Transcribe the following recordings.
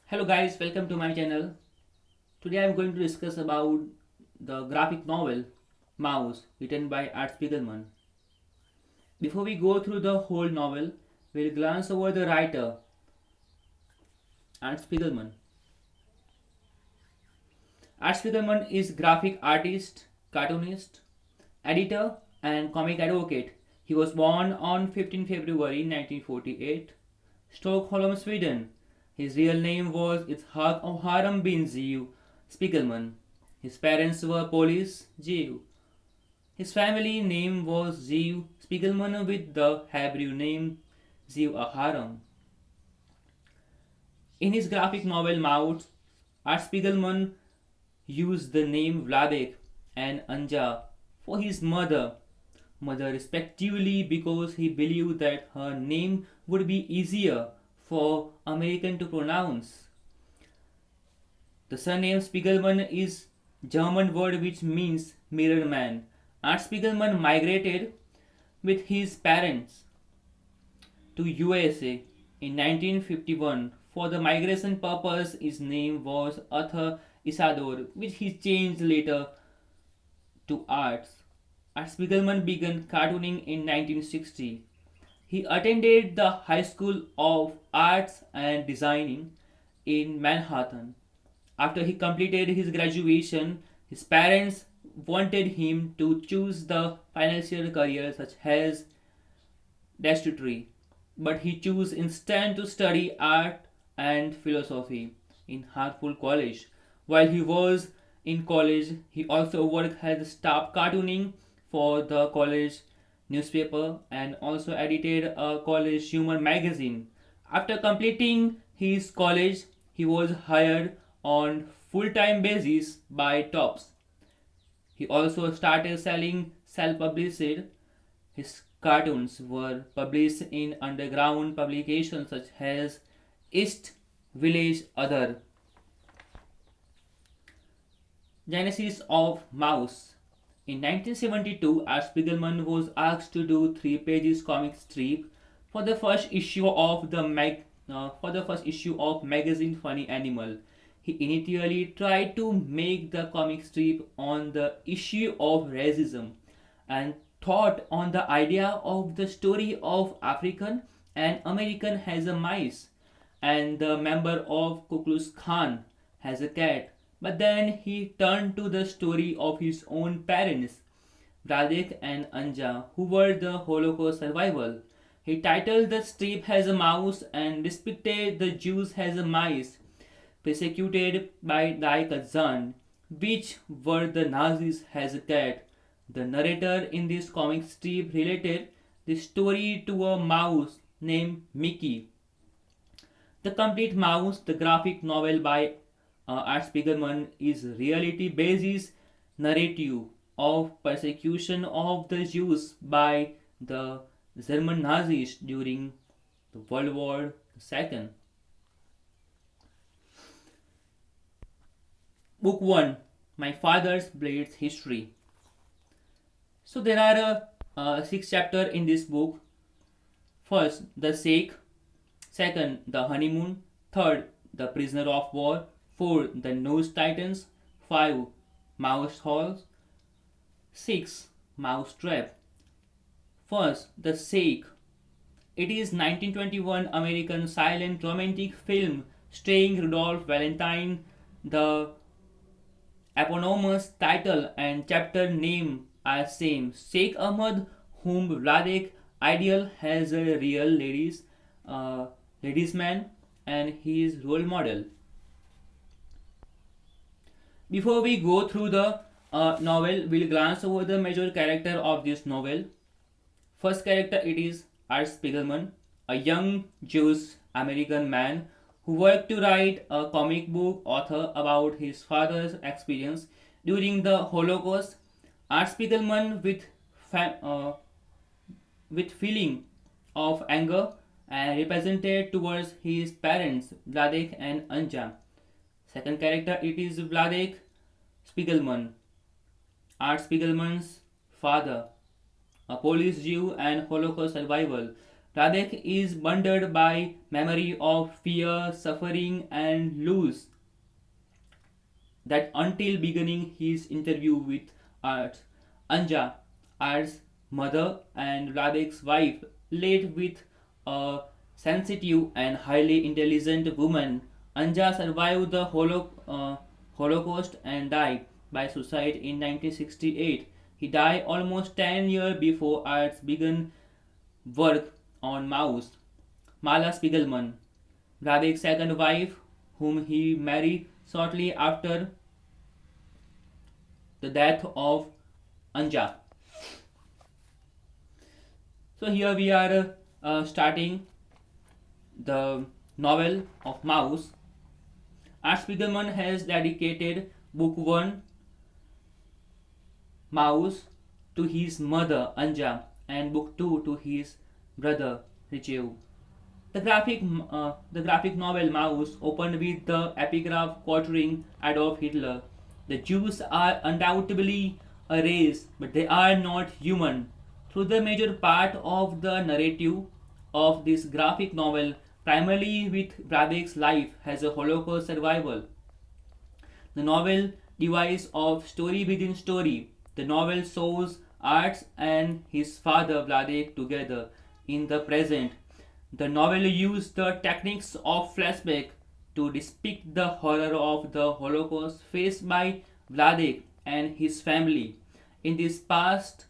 Hello guys, welcome to my channel. Today I am going to discuss about the graphic novel Mouse written by Art Spiegelman. Before we go through the whole novel, we'll glance over the writer Art Spiegelman. Art Spiegelman is graphic artist, cartoonist, editor and comic advocate. He was born on 15 February 1948, Stockholm, Sweden. His real name was Itzhak Haram bin Ziv Spiegelman. His parents were Polish Jew. His family name was Ziv Spiegelman with the Hebrew name Ziv Aharon. In his graphic novel Mouth, Art Spiegelman used the name Vladek and Anja for his mother respectively because he believed that her name would be easier for American to pronounce. The surname Spiegelman is German word which means mirror man. Art Spiegelman migrated with his parents to USA in 1951. For the migration purpose, his name was Arthur Isadore, which he changed later to Arts. Art Spiegelman began cartooning in 1960. He attended the High School of Arts and Designing in Manhattan. After he completed his graduation, his parents wanted him to choose the financial career such as dentistry, but he chose instead to study art and philosophy in Hartford College. While he was in college, he also worked as staff cartooning for the college newspaper and also edited a college humor magazine. After completing his college, he was hired on full-time basis by Tops. He also started selling self-published. His cartoons were published in underground publications such as East Village Other. Genesis of Mouse. In 1972, Art Spiegelman was asked to do three pages comic strip for the first issue of magazine Funny Animal. He initially tried to make the comic strip on the issue of racism and thought on the idea of the story of African and American has a mice and the member of Ku Klux Klan has a cat. But then he turned to the story of his own parents, Radek and Anja, who were the Holocaust survivors. He titled the strip as a mouse and depicted the Jews as a mice, persecuted by like a Zan, which were the Nazis as a cat. The narrator in this comic strip related the story to a mouse named Mickey. The Complete Mouse, the graphic novel by Art Spiegelman, is reality-based narrative of persecution of the Jews by the German Nazis during the World War II. Book 1, My Father's Blades History. So there are six chapters in this book. First, the Sheikh. Second, the honeymoon. Third, the prisoner of war. Four, the nose titans. Five, mouse halls. Six, mouse trap. First, the Sheikh. It is 1921 American silent romantic film starring Rudolph Valentine. The eponymous title and chapter name are same. Sheikh Ahmad, whom Vladek ideal has a real ladies man, and he is role model. Before we go through the novel, we'll glance over the major character of this novel. First character it is Art Spiegelman, a young Jewish American man who worked to write a comic book author about his father's experience during the Holocaust. Art Spiegelman with feeling of anger and represented towards his parents Vladek and Anja. Second character it is Vladek Spiegelman, Art Spiegelman's father, a Polish Jew and Holocaust survivor. Radek is burdened by memory of fear, suffering, and loss that until beginning his interview with Art, Anja, Art's mother and Radek's wife, led with a sensitive and highly intelligent woman. Anja survived the Holocaust and died by suicide in 1968. He died almost 10 years before Arts began work on Mouse. Mala Spiegelman, Radek's second wife, whom he married shortly after the death of Anja. So here we are starting the novel of Mouse. Art Spiegelman has dedicated book 1 Mouse to his mother Anja and book 2 to his brother Richelieu. The graphic novel Mouse opened with the epigraph quoting Adolf Hitler. The Jews are undoubtedly a race, but they are not human. Through the major part of the narrative of this graphic novel, primarily with Braddock's life as a Holocaust survivor, the novel device of story within story. The novel shows Arts and his father Vladek together in the present. The novel used the techniques of flashback to depict the horror of the Holocaust faced by Vladek and his family in this past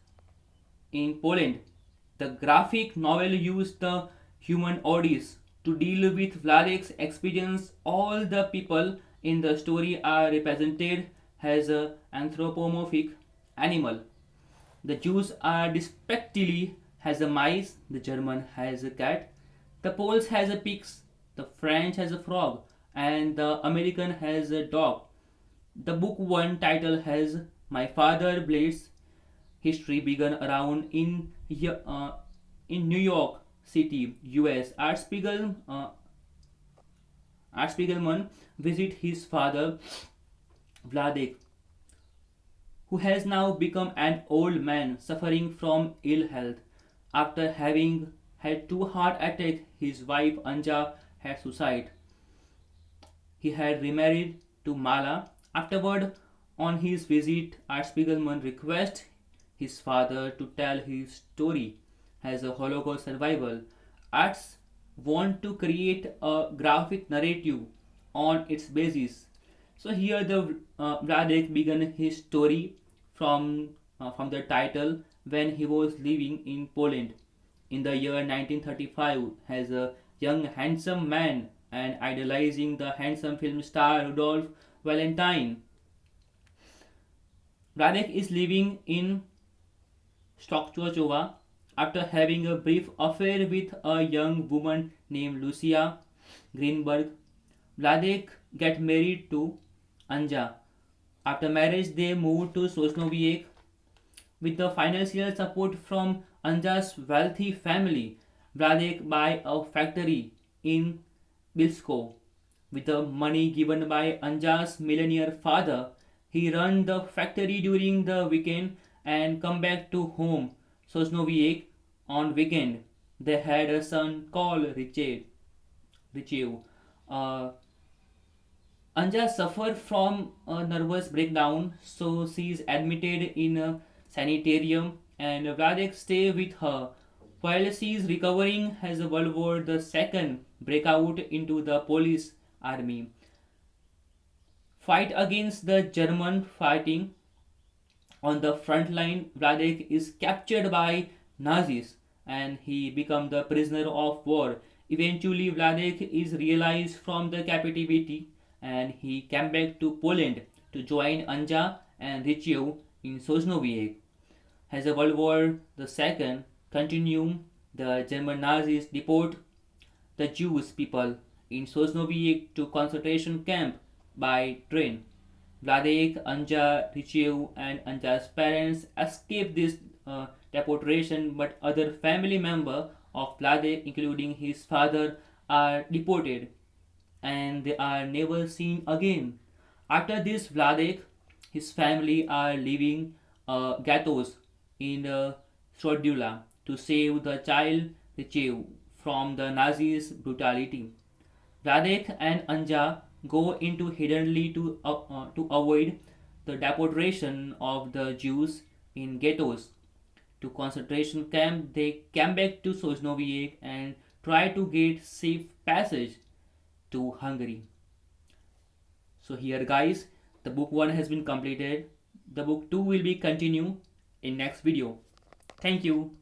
in Poland. The graphic novel used the human audience to deal with Vladek's experience. All the people in the story are represented as an anthropomorphic animal. The Jews are despicably has a mice, the German has a cat, the Poles has a pigs, the French has a frog, and the American has a dog. The book one title has My Father Blade's history began around in New York City, U.S. Art Spiegelman visit his father Vladek, who has now become an old man suffering from ill health. After having had two heart attacks, his wife Anja had suicide. He had remarried to Mala. Afterward, on his visit, Art Spiegelman requests his father to tell his story as a Holocaust survivor. Arts want to create a graphic narrative on its basis. So here the Vladek began his story from the title when he was living in Poland in the year 1935 as a young handsome man and idolizing the handsome film star Rudolph Valentine. Vladek is living in Stockchochova after having a brief affair with a young woman named Lucia Greenberg. Vladek gets married to Anja. After marriage, they moved to Sosnowiec with the financial support from Anja's wealthy family. Vladek buy a factory in Bilsko. With the money given by Anja's millionaire father, he run the factory during the weekend and come back to home, Sosnowiec, on weekend. They had a son called Richelieu. Uh, Anja suffered from a nervous breakdown, so she is admitted in a sanitarium and Vladek stay with her. While she is recovering, as World War II break out into the Polish army. Fight against the German fighting on the front line, Vladek is captured by Nazis and he becomes the prisoner of war. Eventually, Vladek is released from the captivity and he came back to Poland to join Anja and Richelieu in Sosnowiec. As the World War II continued, the German Nazis deport the Jewish people in Sosnowiec to concentration camp by train. Vladek, Anja, Richelieu, and Anja's parents escape this deportation, but other family members of Vladek, including his father, are deported and they are never seen again. After this, Vladek, his family are living ghettos in Strodula to save the child retrieve from the Nazis' brutality. Radek and Anja go into hiddenly to avoid the deportation of the Jews in ghettos to concentration camp. They came back to Sosnowiec and try to get safe passage to Hungary. So here guys, the book 1 has been completed. The book 2 will be continue in next video. Thank you.